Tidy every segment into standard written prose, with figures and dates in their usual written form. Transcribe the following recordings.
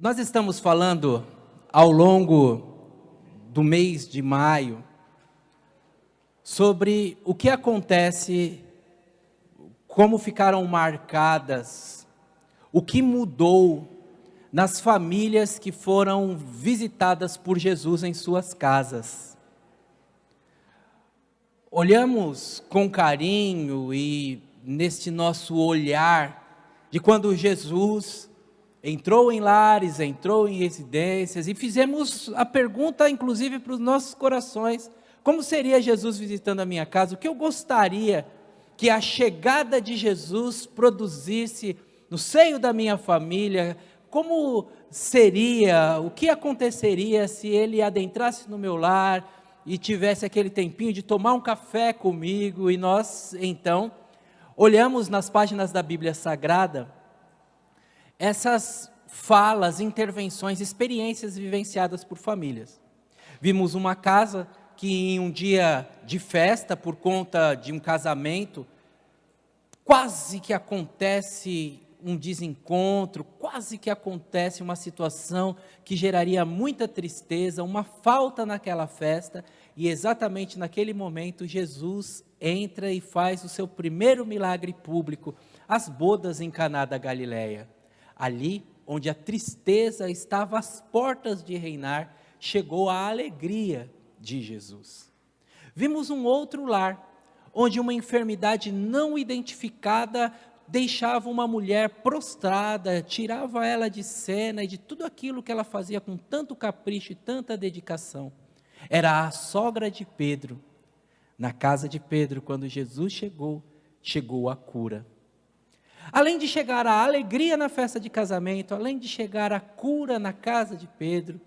Nós estamos falando ao longo do mês de maio sobre o que acontece, como ficaram marcadas, o que mudou nas famílias que foram visitadas por Jesus em suas casas. Olhamos com carinho e neste nosso olhar de quando Jesus entrou em lares, entrou em residências, e fizemos a pergunta, inclusive, para os nossos corações: como seria Jesus visitando a minha casa? O que eu gostaria que a chegada de Jesus produzisse no seio da minha família? Como seria, o que aconteceria se ele adentrasse no meu lar e tivesse aquele tempinho de tomar um café comigo? E nós, então, olhamos nas páginas da Bíblia Sagrada essas falas, intervenções, experiências vivenciadas por famílias. Vimos uma casa que em um dia de festa, por conta de um casamento, quase que acontece um desencontro, quase que acontece uma situação que geraria muita tristeza, uma falta naquela festa, e exatamente naquele momento Jesus entra e faz o seu primeiro milagre público, as bodas em Caná da Galileia. Ali, onde a tristeza estava às portas de reinar, chegou a alegria de Jesus. Vimos um outro lar, onde uma enfermidade não identificada deixava uma mulher prostrada, tirava ela de cena e de tudo aquilo que ela fazia com tanto capricho e tanta dedicação. Era a sogra de Pedro. Na casa de Pedro, quando Jesus chegou a cura. Além de chegar a alegria na festa de casamento, além de chegar a cura na casa de Pedro,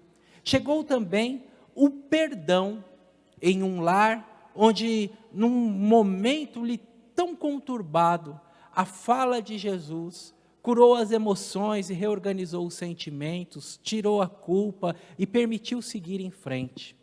chegou também o perdão em um lar onde, num momento tão conturbado, a fala de Jesus curou as emoções e reorganizou os sentimentos, tirou a culpa e permitiu seguir em frente.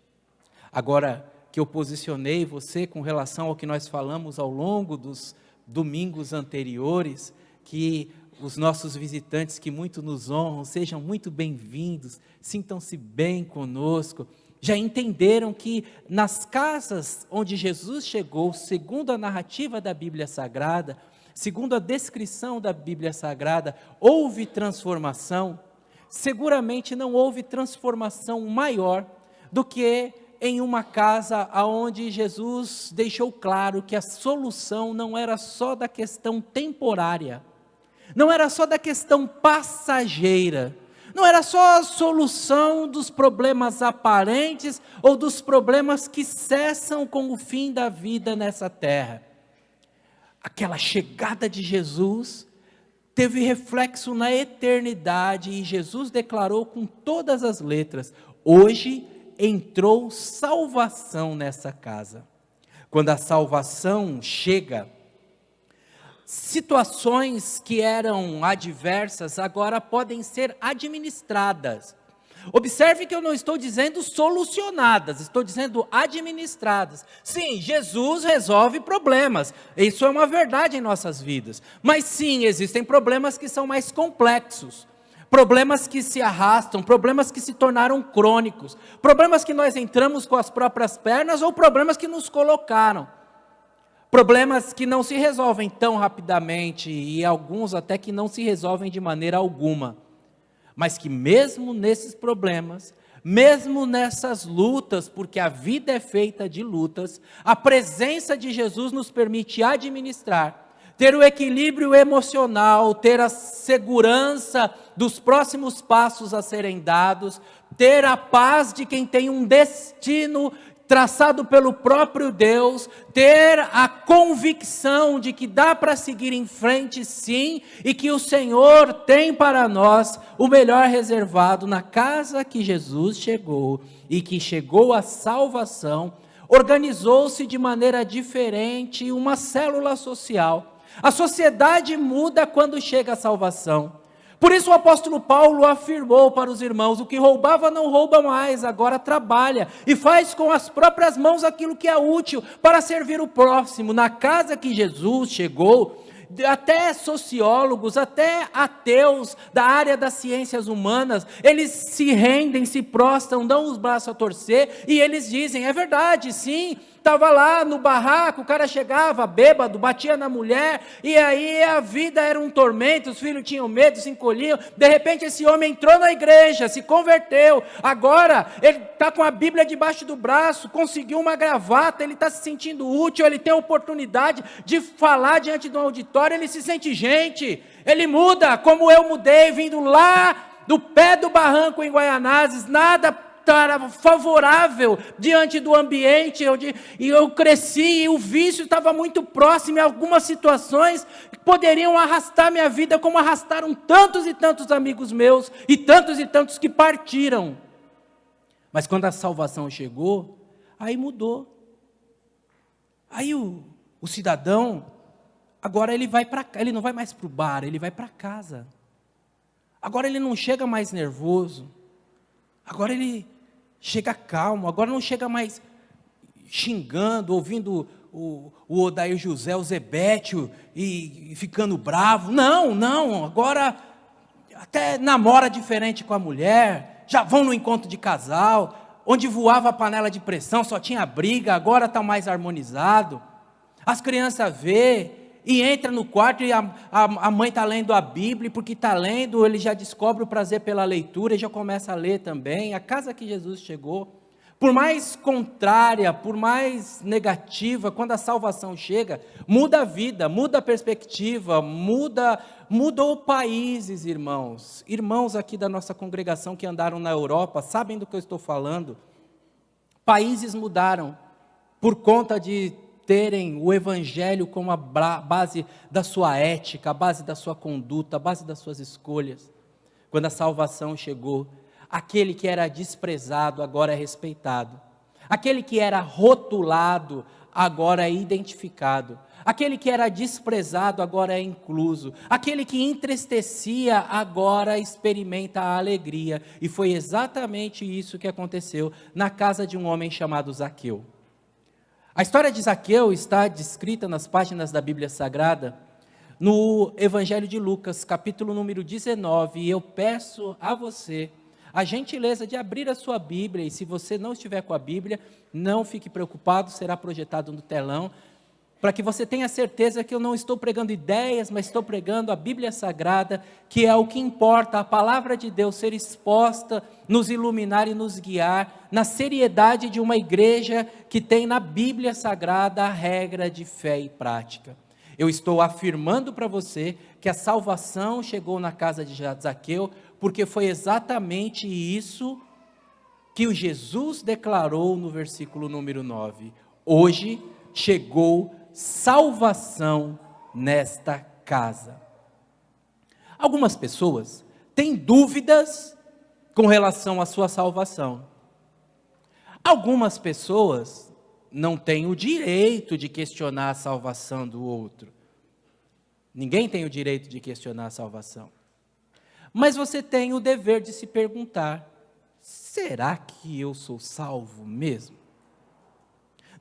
Agora que eu posicionei você com relação ao que nós falamos ao longo dos domingos anteriores, que os nossos visitantes que muito nos honram, sejam muito bem-vindos, sintam-se bem conosco, já entenderam que nas casas onde Jesus chegou, segundo a narrativa da Bíblia Sagrada, segundo a descrição da Bíblia Sagrada, houve transformação. Seguramente não houve transformação maior do que em uma casa onde Jesus deixou claro que a solução não era só da questão temporária, não era só da questão passageira, não era só a solução dos problemas aparentes ou dos problemas que cessam com o fim da vida nessa terra. Aquela chegada de Jesus teve reflexo na eternidade e Jesus declarou com todas as letras: hoje entrou salvação nessa casa. Quando a salvação chega, situações que eram adversas agora podem ser administradas. Observe que eu não estou dizendo solucionadas, estou dizendo administradas. Sim, Jesus resolve problemas, isso é uma verdade em nossas vidas. Mas sim, existem problemas que são mais complexos, problemas que se arrastam, problemas que se tornaram crônicos, problemas que nós entramos com as próprias pernas ou problemas que nos colocaram. Problemas que não se resolvem tão rapidamente e alguns até que não se resolvem de maneira alguma. Mas que mesmo nesses problemas, mesmo nessas lutas, porque a vida é feita de lutas, a presença de Jesus nos permite administrar, ter o equilíbrio emocional, ter a segurança dos próximos passos a serem dados, ter a paz de quem tem um destino traçado pelo próprio Deus, ter a convicção de que dá para seguir em frente sim, e que o Senhor tem para nós o melhor reservado na casa que Jesus chegou, e que chegou a salvação. Organizou-se de maneira diferente uma célula social. A sociedade muda quando chega a salvação. Por isso o apóstolo Paulo afirmou para os irmãos: o que roubava não rouba mais, agora trabalha e faz com as próprias mãos aquilo que é útil para servir o próximo. Na casa que Jesus chegou, até sociólogos, até ateus da área das ciências humanas, eles se rendem, se prostram, dão os braços a torcer, e eles dizem, é verdade, sim, estava lá no barraco, o cara chegava bêbado, batia na mulher, e aí a vida era um tormento, os filhos tinham medo, se encolhiam, de repente esse homem entrou na igreja, se converteu, agora ele está com a Bíblia debaixo do braço, conseguiu uma gravata, ele está se sentindo útil, ele tem a oportunidade de falar diante do auditório, ele se sente gente, ele muda, como eu mudei, vindo lá do pé do barranco em Guaianazes, nada favorável diante do ambiente, e eu cresci, e o vício estava muito próximo, em algumas situações poderiam arrastar minha vida, como arrastaram tantos e tantos amigos meus, e tantos que partiram, mas quando a salvação chegou, aí mudou, aí o cidadão, agora ele não vai mais para o bar, ele vai para casa, agora ele não chega mais nervoso, agora ele chega calmo, agora não chega mais xingando, ouvindo o Odair José, o Zebétio, e ficando bravo. Não, agora até namora diferente com a mulher, já vão no encontro de casal, onde voava a panela de pressão, só tinha briga, agora está mais harmonizado. As crianças vê e entra no quarto e a mãe está lendo a Bíblia, e porque está lendo, ele já descobre o prazer pela leitura e já começa a ler também. A casa que Jesus chegou, por mais contrária, por mais negativa, quando a salvação chega, muda a vida, muda a perspectiva, mudou países, irmãos. Irmãos aqui da nossa congregação que andaram na Europa, sabem do que eu estou falando. Países mudaram por conta de terem o Evangelho como a base da sua ética, a base da sua conduta, a base das suas escolhas. Quando a salvação chegou, aquele que era desprezado agora é respeitado, aquele que era rotulado agora é identificado, aquele que era desprezado agora é incluso, aquele que entristecia agora experimenta a alegria, e foi exatamente isso que aconteceu na casa de um homem chamado Zaqueu. A história de Zaqueu está descrita nas páginas da Bíblia Sagrada, no Evangelho de Lucas, capítulo número 19, e eu peço a você a gentileza de abrir a sua Bíblia, e se você não estiver com a Bíblia, não fique preocupado, será projetado no telão, para que você tenha certeza que eu não estou pregando ideias, mas estou pregando a Bíblia Sagrada, que é o que importa, a palavra de Deus ser exposta, nos iluminar e nos guiar, na seriedade de uma igreja que tem na Bíblia Sagrada a regra de fé e prática. Eu estou afirmando para você que a salvação chegou na casa de Zaqueu, porque foi exatamente isso que o Jesus declarou no versículo número 9. Hoje chegou salvação nesta casa. Algumas pessoas têm dúvidas com relação à sua salvação. Algumas pessoas não têm o direito de questionar a salvação do outro. Ninguém tem o direito de questionar a salvação. Mas você tem o dever de se perguntar: será que eu sou salvo mesmo?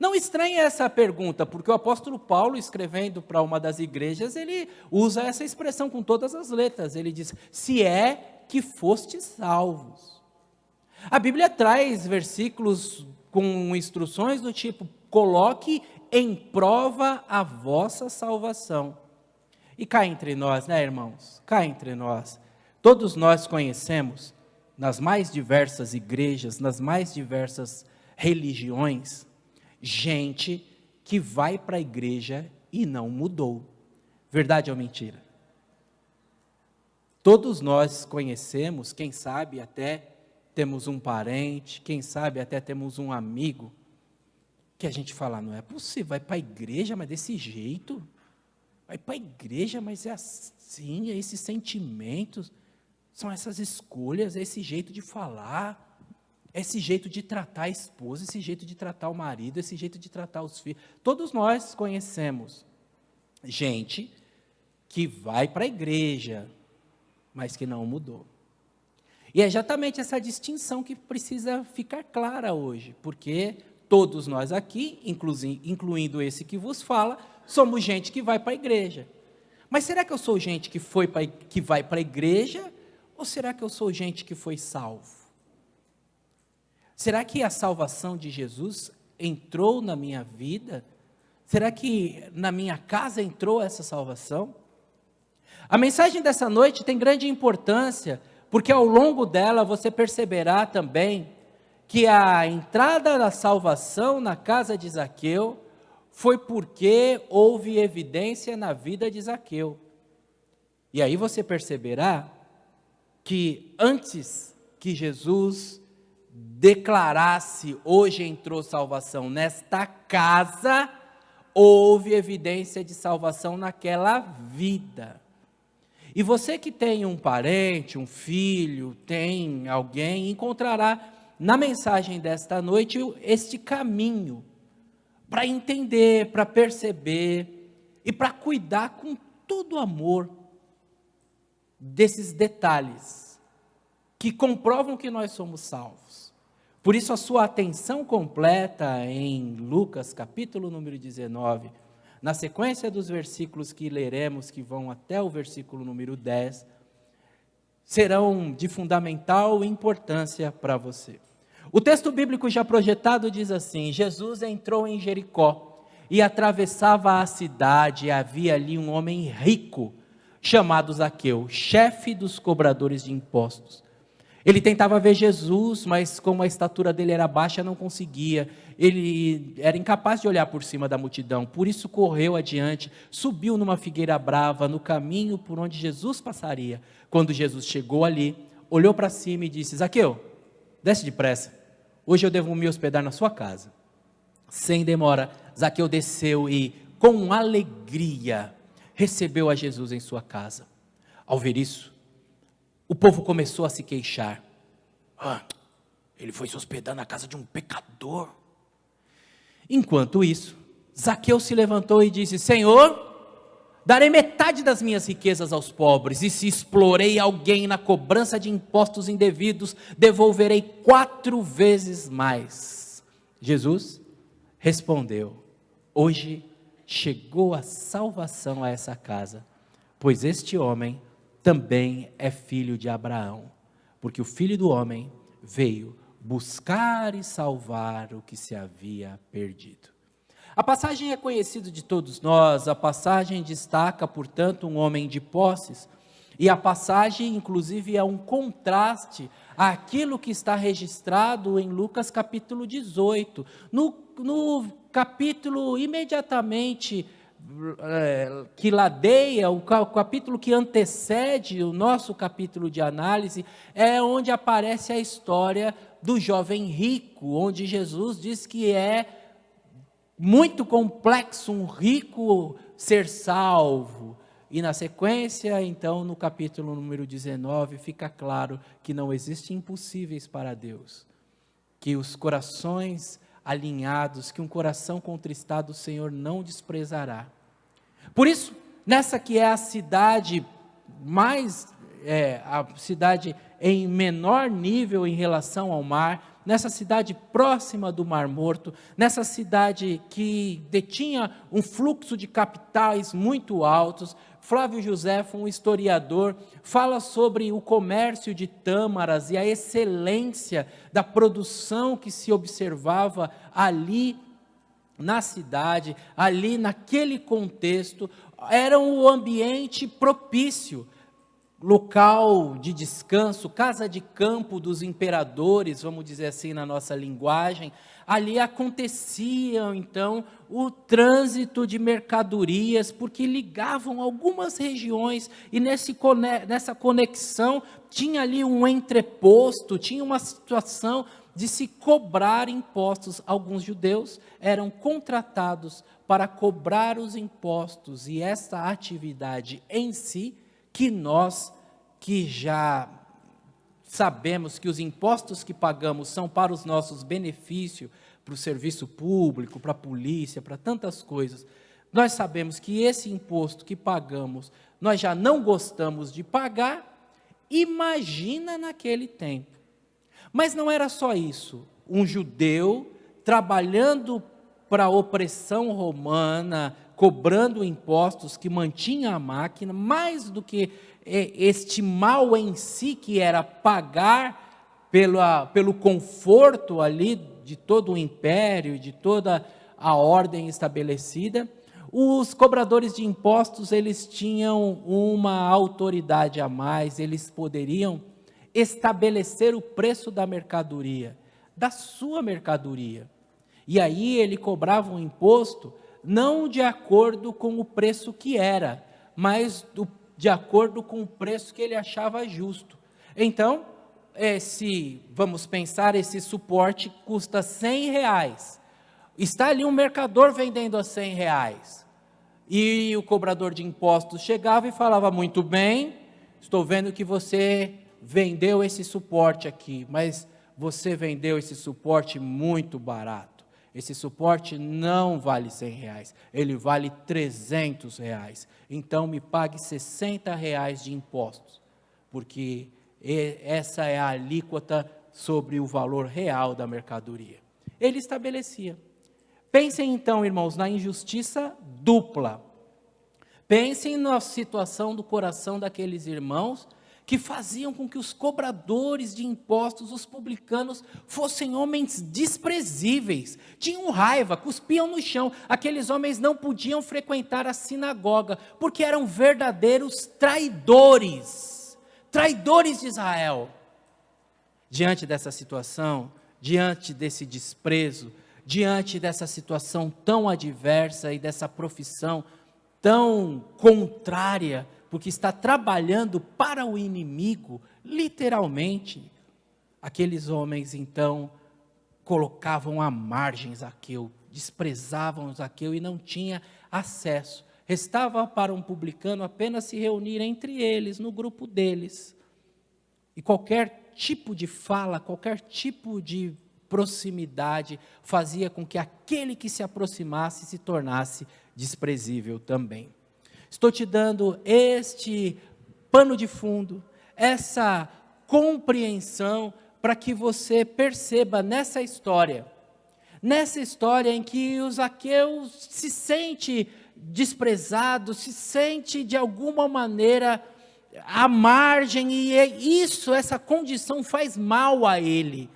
Não estranhe essa pergunta, porque o apóstolo Paulo, escrevendo para uma das igrejas, ele usa essa expressão com todas as letras. Ele diz: se é que fostes salvos. A Bíblia traz versículos com instruções do tipo: coloque em prova a vossa salvação. E cá entre nós, né, irmãos? Cá entre nós. Todos nós conhecemos, nas mais diversas igrejas, nas mais diversas religiões, gente que vai para a igreja e não mudou. Verdade ou mentira? Todos nós conhecemos, quem sabe até temos um parente, quem sabe até temos um amigo, que a gente fala: não é possível, vai para a igreja, mas desse jeito? Vai para a igreja, mas é assim, é esses sentimentos, são essas escolhas, é esse jeito de falar, é esse jeito de tratar a esposa, esse jeito de tratar o marido, esse jeito de tratar os filhos. Todos nós conhecemos gente que vai para a igreja, mas que não mudou. E é exatamente essa distinção que precisa ficar clara hoje, porque todos nós aqui, incluindo esse que vos fala, somos gente que vai para a igreja. Mas será que eu sou gente que vai para a igreja? Ou será que eu sou gente que foi salvo? Será que a salvação de Jesus entrou na minha vida? Será que na minha casa entrou essa salvação? A mensagem dessa noite tem grande importância, porque ao longo dela você perceberá também que a entrada da salvação na casa de Zaqueu foi porque houve evidência na vida de Zaqueu. E aí você perceberá que antes que Jesus declarasse, hoje entrou salvação nesta casa, houve evidência de salvação naquela vida. E você que tem um parente, um filho, tem alguém, encontrará na mensagem desta noite este caminho para entender, para perceber e para cuidar com todo amor desses detalhes que comprovam que nós somos salvos. Por isso a sua atenção completa em Lucas capítulo número 19, na sequência dos versículos que leremos, que vão até o versículo número 10, serão de fundamental importância para você. O texto bíblico já projetado diz assim: Jesus entrou em Jericó e atravessava a cidade, e havia ali um homem rico, chamado Zaqueu, chefe dos cobradores de impostos. Ele tentava ver Jesus, mas como a estatura dele era baixa, não conseguia. Ele era incapaz de olhar por cima da multidão, por isso correu adiante, subiu numa figueira brava, no caminho por onde Jesus passaria. Quando Jesus chegou ali, olhou para cima e disse: Zaqueu, desce depressa, hoje eu devo me hospedar na sua casa. Sem demora, Zaqueu desceu e, com alegria, recebeu a Jesus em sua casa. Ao ver isso, o povo começou a se queixar. Ele foi se hospedar na casa de um pecador. Enquanto isso, Zaqueu se levantou e disse: Senhor, darei metade das minhas riquezas aos pobres, e se explorei alguém na cobrança de impostos indevidos, devolverei 4 vezes mais. Jesus respondeu: hoje chegou a salvação a essa casa, pois este homem também é filho de Abraão, porque o Filho do Homem veio buscar e salvar o que se havia perdido. A passagem é conhecida de todos nós, a passagem destaca, portanto, um homem de posses, e a passagem, inclusive, é um contraste àquilo que está registrado em Lucas capítulo 18, no capítulo imediatamente que ladeia, o capítulo que antecede o nosso capítulo de análise, é onde aparece a história do jovem rico, onde Jesus diz que é muito complexo um rico ser salvo. E na sequência, então, no capítulo número 19, fica claro que não existem impossíveis para Deus, que os corações alinhados, que um coração contristado o Senhor não desprezará. Por isso, nessa que é a cidade a cidade em menor nível em relação ao mar, nessa cidade próxima do Mar Morto, nessa cidade que detinha um fluxo de capitais muito altos, Flávio Josefo, um historiador, fala sobre o comércio de tâmaras e a excelência da produção que se observava ali na cidade, ali naquele contexto. Era um ambiente propício, local de descanso, casa de campo dos imperadores, vamos dizer assim na nossa linguagem. Ali acontecia então o trânsito de mercadorias, porque ligavam algumas regiões, e nessa conexão tinha ali um entreposto, tinha uma situação de se cobrar impostos. Alguns judeus eram contratados para cobrar os impostos, e essa atividade em si, que nós que já sabemos que os impostos que pagamos são para os nossos benefícios, para o serviço público, para a polícia, para tantas coisas, nós sabemos que esse imposto que pagamos, nós já não gostamos de pagar. Imagina naquele tempo. Mas não era só isso. Um judeu trabalhando para a opressão romana, cobrando impostos que mantinha a máquina, mais do que este mal em si, que era pagar pelo conforto ali de todo o império, de toda a ordem estabelecida. Os cobradores de impostos, eles tinham uma autoridade a mais, eles poderiam estabelecer o preço da mercadoria, da sua mercadoria. E aí ele cobrava um imposto não de acordo com o preço que era, mas de acordo com o preço que ele achava justo. Então, se vamos pensar, esse suporte custa R$100, está ali um mercador vendendo a R$100, e o cobrador de impostos chegava e falava: muito bem, estou vendo que você vendeu esse suporte aqui, mas você vendeu esse suporte muito barato. Esse suporte não vale R$100, ele vale R$300. Então me pague R$60 de impostos, porque essa é a alíquota sobre o valor real da mercadoria. Ele estabelecia. Pensem então, irmãos, na injustiça dupla. Pensem na situação do coração daqueles irmãos que faziam com que os cobradores de impostos, os publicanos, fossem homens desprezíveis, tinham raiva, cuspiam no chão. Aqueles homens não podiam frequentar a sinagoga, porque eram verdadeiros traidores, traidores de Israel. Diante dessa situação, diante desse desprezo, diante dessa situação tão adversa e dessa profissão tão contrária, porque está trabalhando para o inimigo, literalmente, aqueles homens então colocavam à margem Zaqueu, desprezavam Zaqueu e não tinha acesso. Restava para um publicano apenas se reunir entre eles, no grupo deles. E qualquer tipo de fala, qualquer tipo de proximidade fazia com que aquele que se aproximasse se tornasse desprezível também. Estou te dando este pano de fundo, essa compreensão, para que você perceba nessa história em que o Zaqueu se sente desprezado, se sente de alguma maneira à margem, e essa condição faz mal a ele,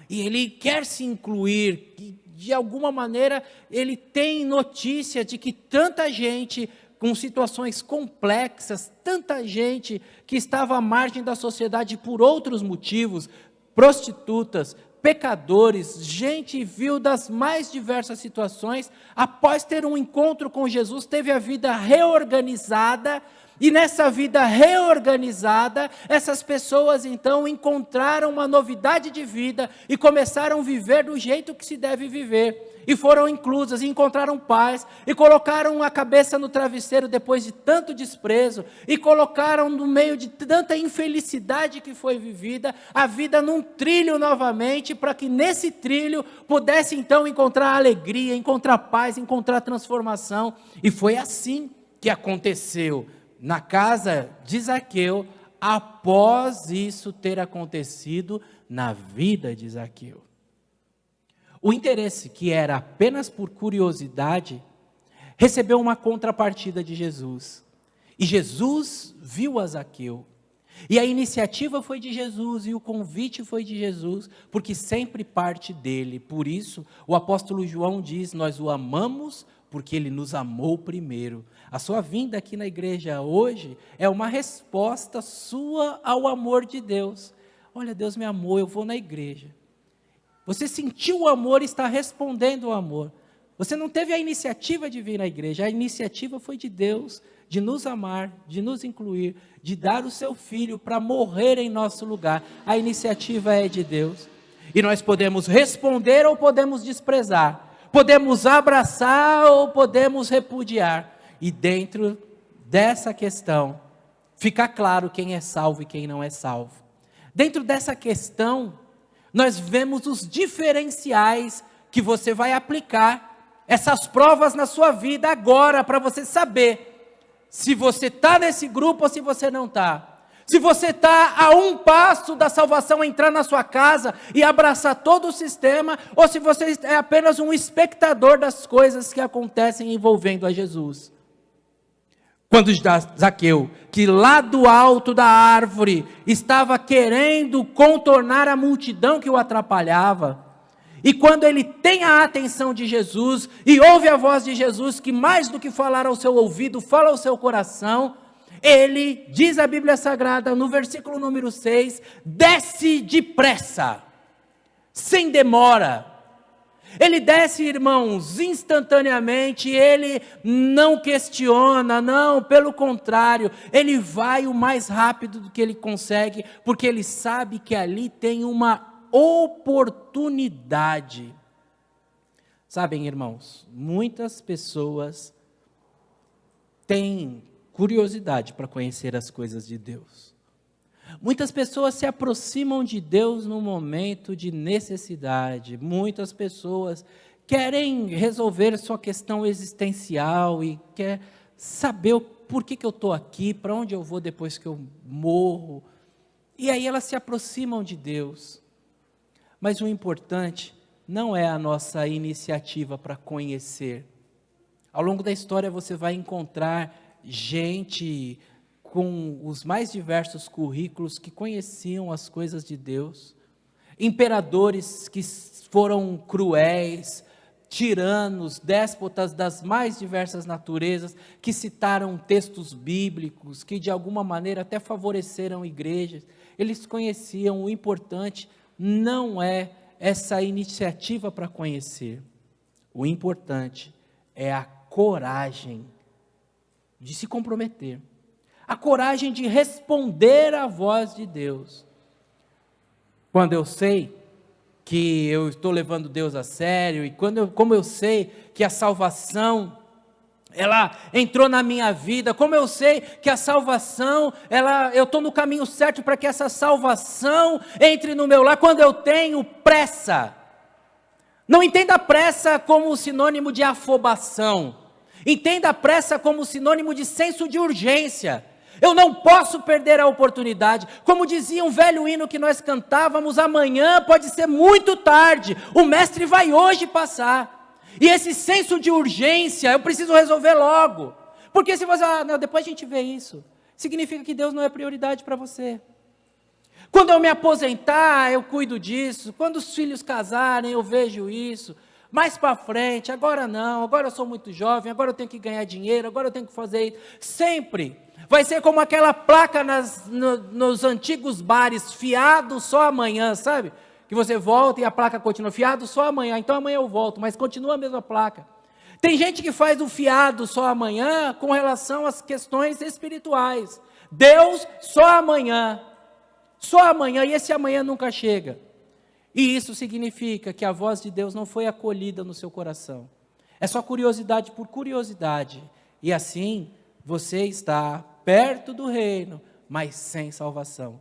e ele quer se incluir, e de alguma maneira ele tem notícia de que tanta gente com situações complexas, tanta gente que estava à margem da sociedade por outros motivos, prostitutas, pecadores, gente vil das mais diversas situações, após ter um encontro com Jesus, teve a vida reorganizada, e nessa vida reorganizada, essas pessoas então encontraram uma novidade de vida, e começaram a viver do jeito que se deve viver, e foram inclusas, e encontraram paz, e colocaram a cabeça no travesseiro depois de tanto desprezo, e colocaram no meio de tanta infelicidade que foi vivida, a vida num trilho novamente, para que nesse trilho pudesse então encontrar alegria, encontrar paz, encontrar transformação. E foi assim que aconteceu na casa de Zaqueu, após isso ter acontecido na vida de Zaqueu. O interesse, que era apenas por curiosidade, recebeu uma contrapartida de Jesus. E Jesus viu a Zaqueu. E a iniciativa foi de Jesus, e o convite foi de Jesus, porque sempre parte dele. Por isso, o apóstolo João diz: nós o amamos porque ele nos amou primeiro. A sua vinda aqui na igreja hoje é uma resposta sua ao amor de Deus. Olha, Deus me amou, eu vou na igreja. Você sentiu o amor e está respondendo ao amor. Você não teve a iniciativa de vir à igreja, a iniciativa foi de Deus, de nos amar, de nos incluir, de dar o seu filho para morrer em nosso lugar. A iniciativa é de Deus. E nós podemos responder ou podemos desprezar. Podemos abraçar ou podemos repudiar. E dentro dessa questão, fica claro quem é salvo e quem não é salvo. Dentro dessa questão, nós vemos os diferenciais que você vai aplicar, essas provas na sua vida agora, para você saber se você está nesse grupo ou se você não está. Se você está a um passo da salvação entrar na sua casa e abraçar todo o sistema, ou se você é apenas um espectador das coisas que acontecem envolvendo a Jesus. Quando Zaqueu, que lá do alto da árvore, estava querendo contornar a multidão que o atrapalhava, e quando ele tem a atenção de Jesus, e ouve a voz de Jesus, que mais do que falar ao seu ouvido, fala ao seu coração, ele, diz a Bíblia Sagrada, no versículo número 6, desce depressa, sem demora. Ele desce, irmãos, instantaneamente, ele não questiona, não, pelo contrário, ele vai o mais rápido do que ele consegue, porque ele sabe que ali tem uma oportunidade. Sabem, irmãos, muitas pessoas têm curiosidade para conhecer as coisas de Deus. Muitas pessoas se aproximam de Deus no momento de necessidade. Muitas pessoas querem resolver sua questão existencial e quer saber por que eu estou aqui, para onde eu vou depois que eu morro. E aí elas se aproximam de Deus. Mas o importante não é a nossa iniciativa para conhecer. Ao longo da história você vai encontrar gente com os mais diversos currículos que conheciam as coisas de Deus, imperadores que foram cruéis, tiranos, déspotas das mais diversas naturezas, que citaram textos bíblicos, que de alguma maneira até favoreceram igrejas. Eles conheciam. O importante não é essa iniciativa para conhecer, o importante é a coragem de se comprometer, a coragem de responder à voz de Deus. Quando eu sei que eu estou levando Deus a sério, e como eu sei que a salvação, ela entrou na minha vida, como eu sei que a salvação, eu estou no caminho certo para que essa salvação entre no meu lar, quando eu tenho pressa. Não entenda pressa como sinônimo de afobação, entenda pressa como sinônimo de senso de urgência. Eu não posso perder a oportunidade. Como dizia um velho hino que nós cantávamos, amanhã pode ser muito tarde, o mestre vai hoje passar. E esse senso de urgência, eu preciso resolver logo. Porque se você, não, depois a gente vê isso, significa que Deus não é prioridade para você. Quando eu me aposentar, eu cuido disso. Quando os filhos casarem, eu vejo isso. Mais para frente, agora não, agora eu sou muito jovem, agora eu tenho que ganhar dinheiro, agora eu tenho que fazer isso. Sempre vai ser como aquela placa nos antigos bares, fiado só amanhã, sabe? Que você volta e a placa continua, fiado só amanhã, então amanhã eu volto, mas continua a mesma placa. Tem gente que faz o fiado só amanhã com relação às questões espirituais. Deus só amanhã, e esse amanhã nunca chega. E isso significa que a voz de Deus não foi acolhida no seu coração. É só curiosidade por curiosidade. E assim, você está perto do reino, mas sem salvação.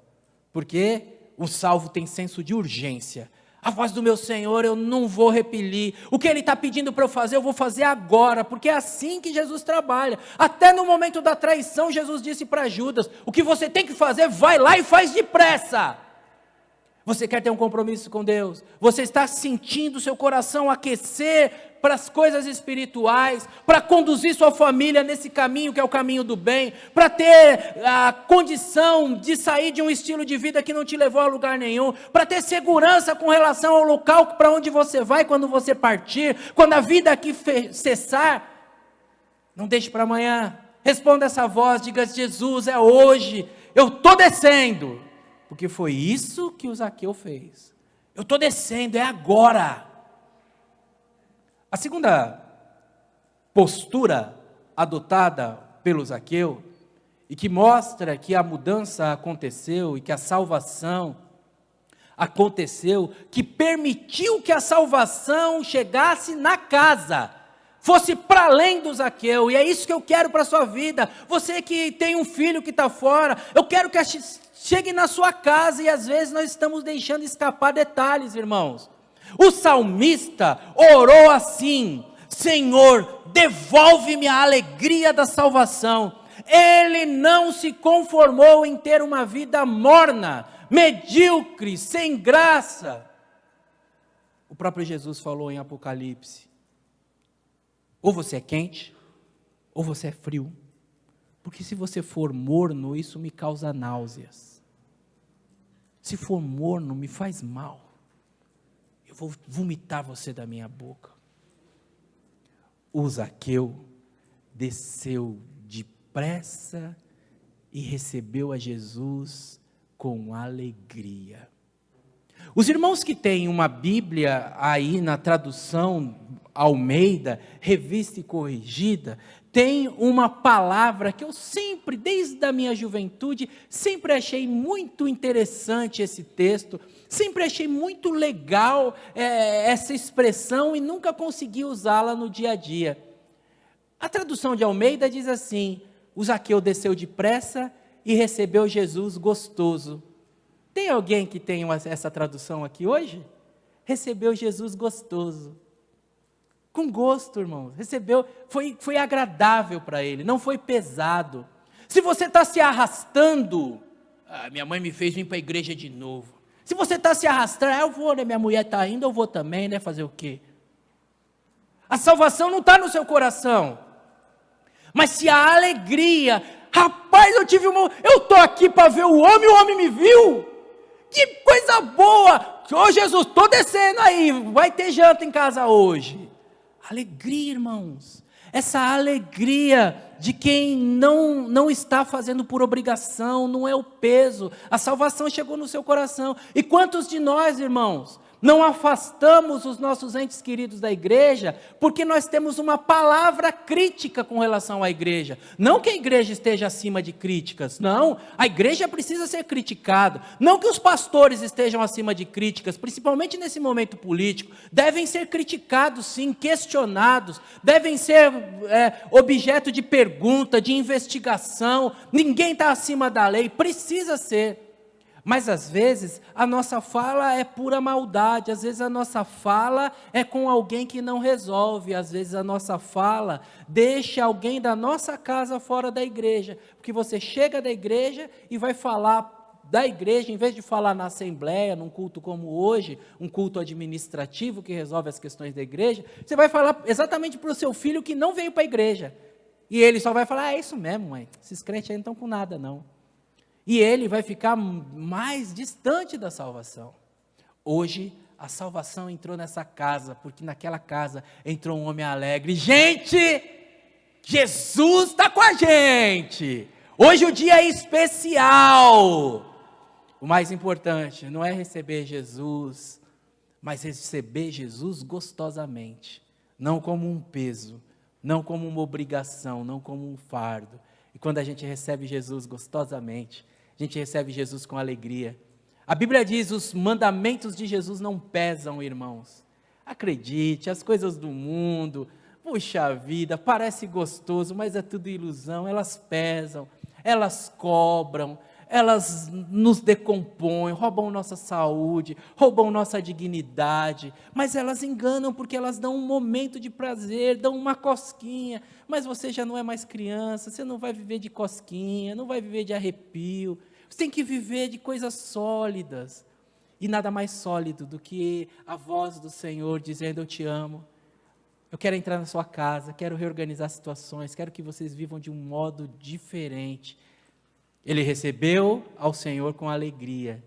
Porque o salvo tem senso de urgência. A voz do meu Senhor eu não vou repelir. O que Ele está pedindo para eu fazer, eu vou fazer agora. Porque é assim que Jesus trabalha. Até no momento da traição, Jesus disse para Judas, o que você tem que fazer, vai lá e faz depressa. Você quer ter um compromisso com Deus? Você está sentindo seu coração aquecer para as coisas espirituais, para conduzir sua família nesse caminho que é o caminho do bem, para ter a condição de sair de um estilo de vida que não te levou a lugar nenhum, para ter segurança com relação ao local para onde você vai quando você partir, quando a vida aqui cessar. Não deixe para amanhã. Responda essa voz, diga: Jesus, é hoje, eu estou descendo. Porque foi isso que o Zaqueu fez. Eu estou descendo, é agora. A segunda postura adotada pelo Zaqueu, e que mostra que a mudança aconteceu e que a salvação aconteceu, que permitiu que a salvação chegasse na casa, fosse para além do Zaqueu. E é isso que eu quero para a sua vida. Você que tem um filho que está fora, eu quero que chegue na sua casa, e às vezes nós estamos deixando escapar detalhes, irmãos. O salmista orou assim: Senhor, devolve-me a alegria da salvação. Ele não se conformou em ter uma vida morna, medíocre, sem graça. O próprio Jesus falou em Apocalipse: ou você é quente, ou você é frio. Porque se você for morno, isso me causa náuseas. Se for morno, me faz mal. Eu vou vomitar você da minha boca. O Zaqueu desceu depressa e recebeu a Jesus com alegria. Os irmãos que têm uma Bíblia aí na tradução Almeida, revista e corrigida, tem uma palavra que eu sempre, desde a minha juventude, sempre achei muito interessante esse texto, sempre achei muito legal essa expressão e nunca consegui usá-la no dia a dia. A tradução de Almeida diz assim: o Zaqueu desceu depressa e recebeu Jesus gostoso. Tem alguém que tem essa tradução aqui hoje? Recebeu Jesus gostoso. Com gosto, irmãos. Recebeu, foi agradável para ele, não foi pesado. Se você está se arrastando, minha mãe me fez vir para a igreja de novo. Se você está se arrastando, eu vou, né? Minha mulher está indo, eu vou também, né? Fazer o quê? A salvação não está no seu coração. Mas se a alegria, rapaz, eu estou aqui para ver o homem me viu. Que coisa boa! Ô Jesus, estou descendo aí, vai ter janta em casa hoje. Alegria, irmãos, essa alegria de quem não está fazendo por obrigação, não é o peso, a salvação chegou no seu coração. E quantos de nós, irmãos, não afastamos os nossos entes queridos da igreja, porque nós temos uma palavra crítica com relação à igreja. Não que a igreja esteja acima de críticas, não, a igreja precisa ser criticada. Não que os pastores estejam acima de críticas, principalmente nesse momento político, devem ser criticados sim, questionados, devem ser objeto de pergunta, de investigação. Ninguém está acima da lei, precisa ser. Mas às vezes a nossa fala é pura maldade, às vezes a nossa fala é com alguém que não resolve, às vezes a nossa fala deixa alguém da nossa casa fora da igreja, porque você chega da igreja e vai falar da igreja, em vez de falar na assembleia, num culto como hoje, um culto administrativo que resolve as questões da igreja, você vai falar exatamente para o seu filho que não veio para a igreja, e ele só vai falar: é isso mesmo, mãe, esses crentes aí não estão com nada não. E ele vai ficar mais distante da salvação. Hoje, a salvação entrou nessa casa, porque naquela casa entrou um homem alegre. Gente, Jesus está com a gente. Hoje o dia é especial. O mais importante não é receber Jesus, mas receber Jesus gostosamente. Não como um peso, não como uma obrigação, não como um fardo. E quando a gente recebe Jesus gostosamente, a gente recebe Jesus com alegria. A Bíblia diz: os mandamentos de Jesus não pesam, irmãos. Acredite, as coisas do mundo, puxa vida, parece gostoso, mas é tudo ilusão. Elas pesam, elas cobram, elas nos decompõem, roubam nossa saúde, roubam nossa dignidade, mas elas enganam porque elas dão um momento de prazer, dão uma cosquinha, mas você já não é mais criança, você não vai viver de cosquinha, não vai viver de arrepio, você tem que viver de coisas sólidas, e nada mais sólido do que a voz do Senhor dizendo: eu te amo, eu quero entrar na sua casa, quero reorganizar situações, quero que vocês vivam de um modo diferente. Ele recebeu ao Senhor com alegria,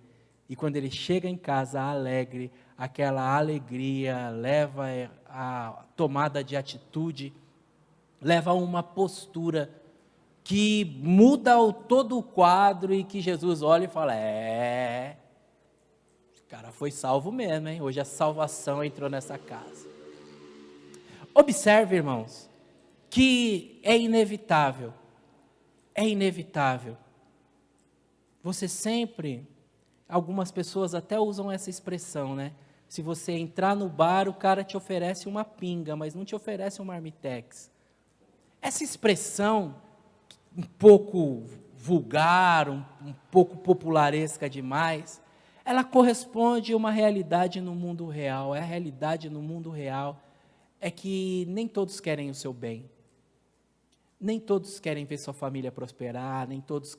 e quando ele chega em casa alegre, aquela alegria leva a tomada de atitude, leva a uma postura que muda todo o quadro, e que Jesus olha e fala: esse cara foi salvo mesmo, hein? Hoje a salvação entrou nessa casa. Observe, irmãos, que é inevitável, você sempre, algumas pessoas até usam essa expressão, né? Se você entrar no bar, o cara te oferece uma pinga, mas não te oferece um marmitex. Essa expressão, um pouco vulgar, um pouco popularesca demais, ela corresponde a uma realidade no mundo real. A realidade no mundo real é que nem todos querem o seu bem. Nem todos querem ver sua família prosperar, nem todos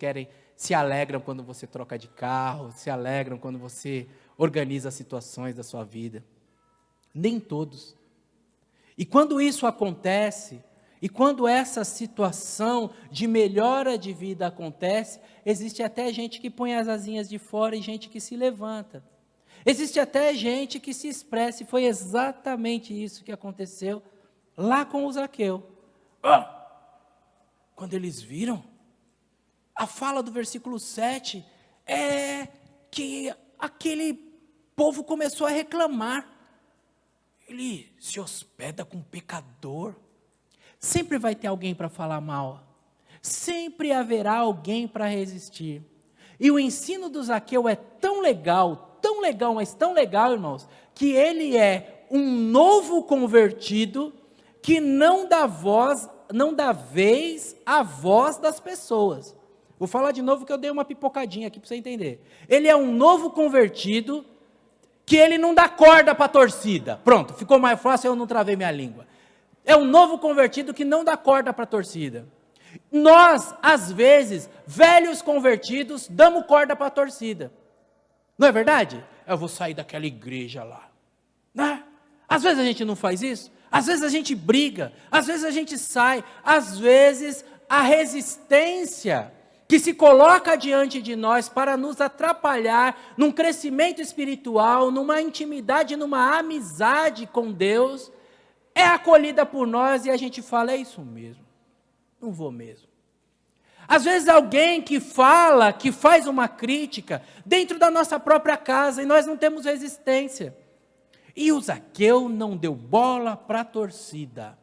se alegram quando você troca de carro, se alegram quando você organiza as situações da sua vida. Nem todos. E quando isso acontece, e quando essa situação de melhora de vida acontece, existe até gente que põe as asinhas de fora e gente que se levanta. Existe até gente que se expressa, e foi exatamente isso que aconteceu lá com o Zaqueu. Quando eles viram, a fala do versículo 7 é que aquele povo começou a reclamar. Ele se hospeda com um pecador. Sempre vai ter alguém para falar mal. Sempre haverá alguém para resistir. E o ensino do Zaqueu é tão legal, mas tão legal, irmãos, que ele é um novo convertido que não dá vez à voz das pessoas. Vou falar de novo que eu dei uma pipocadinha aqui para você entender. Ele é um novo convertido que ele não dá corda para a torcida. Pronto, ficou mais fácil, eu não travei minha língua. É um novo convertido que não dá corda para a torcida. Nós, às vezes, velhos convertidos, damos corda para a torcida. Não é verdade? Eu vou sair daquela igreja lá. Né? Às vezes a gente não faz isso. Às vezes a gente briga. Às vezes a gente sai. Às vezes a resistência que se coloca diante de nós para nos atrapalhar num crescimento espiritual, numa intimidade, numa amizade com Deus, é acolhida por nós e a gente fala, é isso mesmo, não vou mesmo. Às vezes alguém que fala, que faz uma crítica dentro da nossa própria casa e nós não temos resistência. E o Zaqueu não deu bola para a torcida.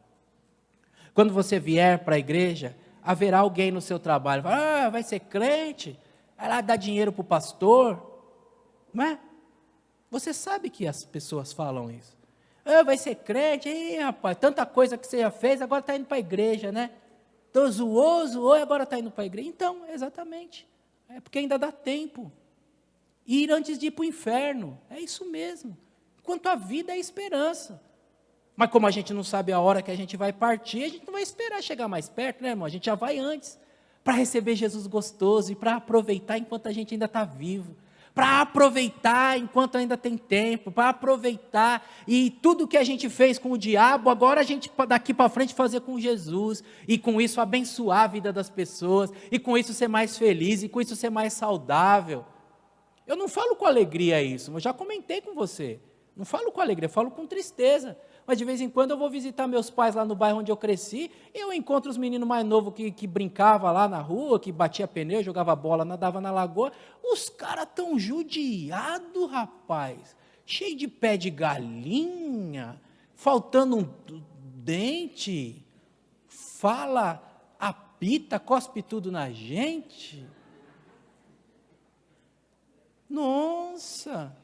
Quando você vier para a igreja, haverá alguém no seu trabalho, vai ser crente, vai lá dar dinheiro para o pastor, não é? Você sabe que as pessoas falam isso. Vai ser crente, rapaz, tanta coisa que você já fez, agora está indo para a igreja, né? Então zoou, e agora está indo para a igreja. Então, exatamente, é porque ainda dá tempo. Ir antes de ir para o inferno, é isso mesmo. Enquanto a vida é esperança. Mas como a gente não sabe a hora que a gente vai partir, a gente não vai esperar chegar mais perto, né, irmão? A gente já vai antes, para receber Jesus gostoso e para aproveitar enquanto a gente ainda está vivo. Para aproveitar enquanto ainda tem tempo, para aproveitar, e tudo que a gente fez com o diabo, agora a gente daqui para frente fazer com Jesus, e com isso abençoar a vida das pessoas, e com isso ser mais feliz, e com isso ser mais saudável. Eu não falo com alegria isso, eu já comentei com você, não falo com alegria, eu falo com tristeza, mas de vez em quando eu vou visitar meus pais lá no bairro onde eu cresci, e eu encontro os meninos mais novos que brincavam lá na rua, que batia pneu, jogava bola, nadava na lagoa, os caras tão judiados, rapaz, cheio de pé de galinha, faltando um dente, fala, apita, cospe tudo na gente. Nossa,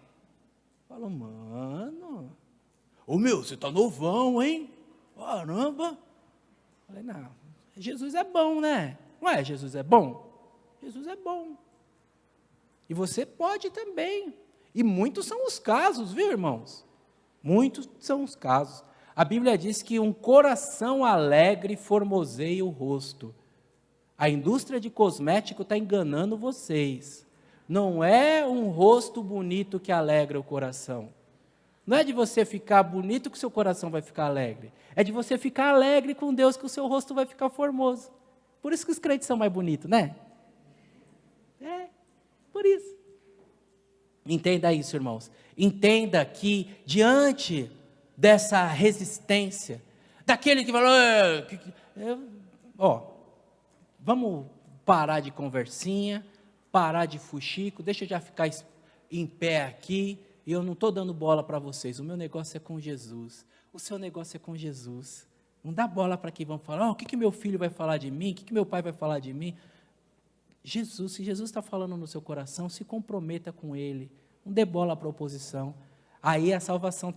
falo, mano... Ô meu, você tá novão, hein? Caramba! Falei, não, Jesus é bom, né? Não é, Jesus é bom? Jesus é bom. E você pode também. E muitos são os casos, viu, irmãos? Muitos são os casos. A Bíblia diz que um coração alegre formoseia o rosto. A indústria de cosmético está enganando vocês. Não é um rosto bonito que alegra o coração. Não é de você ficar bonito que o seu coração vai ficar alegre. É de você ficar alegre com Deus que o seu rosto vai ficar formoso. Por isso que os crentes são mais bonitos, né? É, por isso. Entenda isso, irmãos. Entenda que diante dessa resistência, daquele que falou, vamos parar de conversinha, parar de fuxico, deixa eu já ficar em pé aqui, e eu não estou dando bola para vocês, o meu negócio é com Jesus, o seu negócio é com Jesus, não dá bola para quem vão falar, o que meu filho vai falar de mim, o que meu pai vai falar de mim. Jesus, se Jesus está falando no seu coração, se comprometa com Ele, não dê bola para a oposição, aí a salvação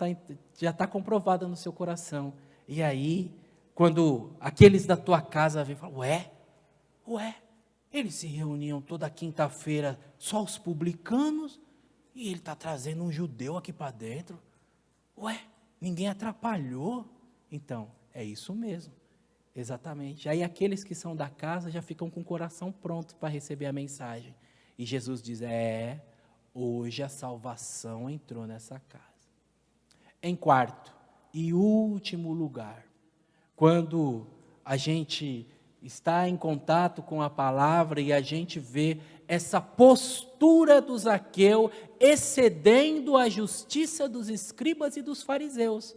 já está comprovada no seu coração, e aí, quando aqueles da tua casa vêm e falam, ué, eles se reuniam toda quinta-feira, só os publicanos, e ele está trazendo um judeu aqui para dentro. Ninguém atrapalhou. Então, é isso mesmo. Exatamente. Aí aqueles que são da casa já ficam com o coração pronto para receber a mensagem. E Jesus diz, hoje a salvação entrou nessa casa. Em quarto e último lugar, quando a gente está em contato com a palavra e a gente vê essa postura do Zaqueu excedendo a justiça dos escribas e dos fariseus.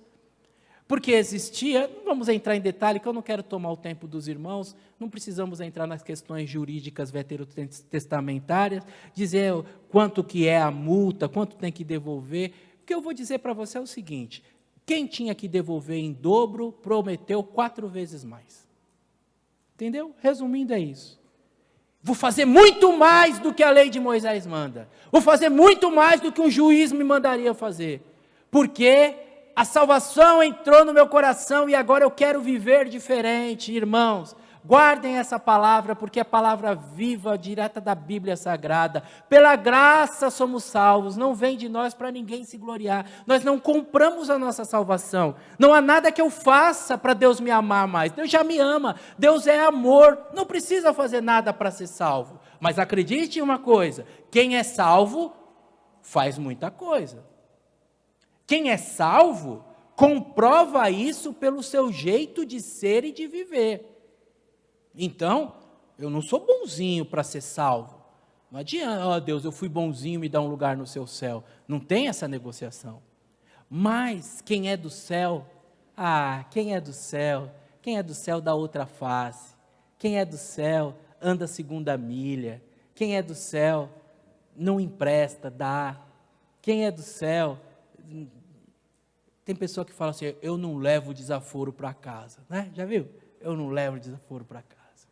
Porque existia, não vamos entrar em detalhe, que eu não quero tomar o tempo dos irmãos, não precisamos entrar nas questões jurídicas veterotestamentárias, dizer quanto que é a multa, quanto tem que devolver. O que eu vou dizer para você é o seguinte, quem tinha que devolver em dobro, prometeu 4 vezes mais. Entendeu? Resumindo, é isso. Vou fazer muito mais do que a lei de Moisés manda. Vou fazer muito mais do que um juiz me mandaria fazer. Porque a salvação entrou no meu coração e agora eu quero viver diferente, irmãos. Guardem essa palavra, porque é palavra viva, direta da Bíblia Sagrada. Pela graça somos salvos, não vem de nós para ninguém se gloriar. Nós não compramos a nossa salvação. Não há nada que eu faça para Deus me amar mais. Deus já me ama, Deus é amor, não precisa fazer nada para ser salvo. Mas acredite em uma coisa, quem é salvo faz muita coisa. Quem é salvo comprova isso pelo seu jeito de ser e de viver. Então, eu não sou bonzinho para ser salvo. Não adianta, Deus, eu fui bonzinho, me dá um lugar no seu céu. Não tem essa negociação. Mas quem é do céu, quem é do céu? Quem é do céu dá outra face. Quem é do céu anda a segunda milha. Quem é do céu não empresta, dá. Quem é do céu... Tem pessoa que fala assim, eu não levo desaforo para casa, né? Já viu? Eu não levo desaforo para casa.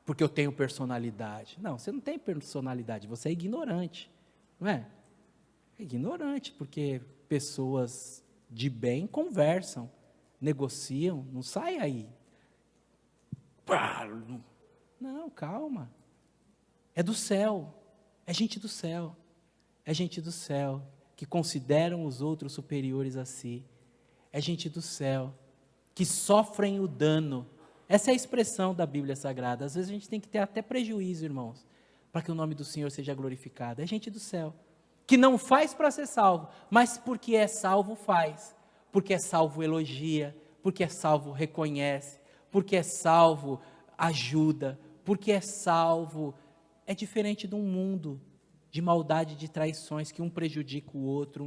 Porque eu tenho personalidade. Não, você não tem personalidade, você é ignorante, não é? É ignorante, porque pessoas de bem conversam, negociam, não sai aí. Não, calma. É do céu, é gente do céu, é gente do céu. Que consideram os outros superiores a si, é gente do céu, que sofrem o dano. Essa é a expressão da Bíblia Sagrada. Às vezes a gente tem que ter até prejuízo, irmãos, para que o nome do Senhor seja glorificado. É gente do céu, que não faz para ser salvo, mas porque é salvo faz, porque é salvo elogia, porque é salvo reconhece, porque é salvo ajuda, porque é salvo, é diferente de um mundo de maldade, de traições, que um prejudica o outro,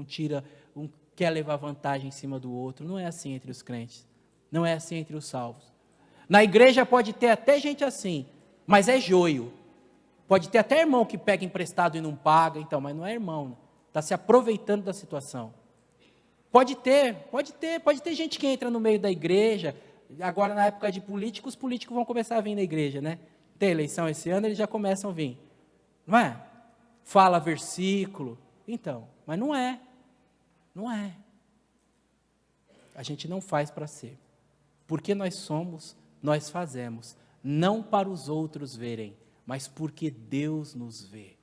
um quer levar vantagem em cima do outro. Não é assim entre os crentes, não é assim entre os salvos. Na igreja pode ter até gente assim, mas é joio. Pode ter até irmão que pega emprestado e não paga, então, mas não é irmão, está se aproveitando da situação. Pode ter gente que entra no meio da igreja, agora na época de políticos, os políticos vão começar a vir na igreja, né? Tem eleição esse ano, eles já começam a vir, não é? Fala versículo, então, mas não é. A gente não faz para ser. Porque nós somos, nós fazemos, não para os outros verem, mas porque Deus nos vê.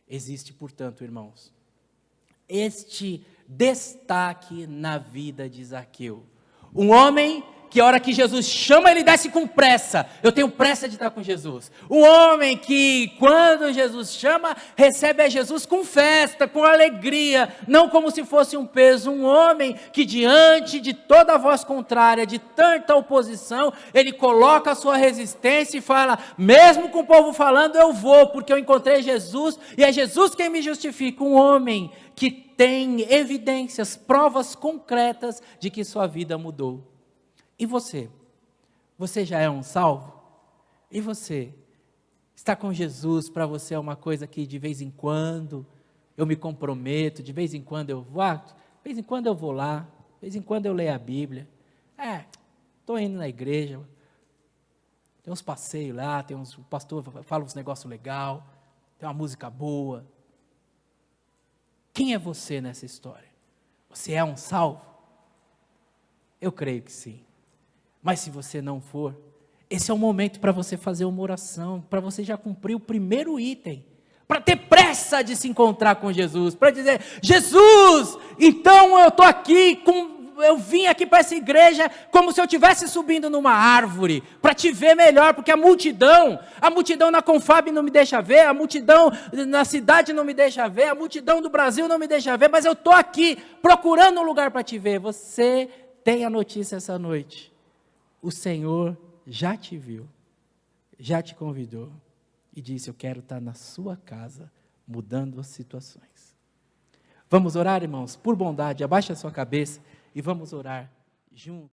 Existe, portanto, irmãos, este destaque na vida de Zaqueu. Um homem que a hora que Jesus chama, ele desce com pressa. Eu tenho pressa de estar com Jesus. Um homem que, quando Jesus chama, recebe a Jesus com festa, com alegria, não como se fosse um peso. Um homem que, diante de toda a voz contrária, de tanta oposição, ele coloca a sua resistência e fala, mesmo com o povo falando, eu vou, porque eu encontrei Jesus, e é Jesus quem me justifica. Um homem que tem evidências, provas concretas de que sua vida mudou. E você? Você já é um salvo? E você? Estar com Jesus para você é uma coisa que de vez em quando eu me comprometo, de vez em quando eu vou, de vez em quando eu vou lá, de vez em quando eu leio a Bíblia. Estou indo na igreja, tem uns passeios lá, o pastor fala uns negócios legais, tem uma música boa. Quem é você nessa história? Você é um salvo? Eu creio que sim. Mas se você não for, esse é o momento para você fazer uma oração, para você já cumprir o primeiro item, para ter pressa de se encontrar com Jesus, para dizer, Jesus, então eu estou aqui eu vim aqui para essa igreja como se eu estivesse subindo numa árvore, para te ver melhor, porque a multidão na Confab não me deixa ver, a multidão na cidade não me deixa ver, a multidão do Brasil não me deixa ver, mas eu estou aqui procurando um lugar para te ver. Você tem a notícia essa noite, o Senhor já te viu, já te convidou, e disse: eu quero estar na sua casa, mudando as situações. Vamos orar, irmãos? Por bondade, abaixe a sua cabeça e vamos orar juntos.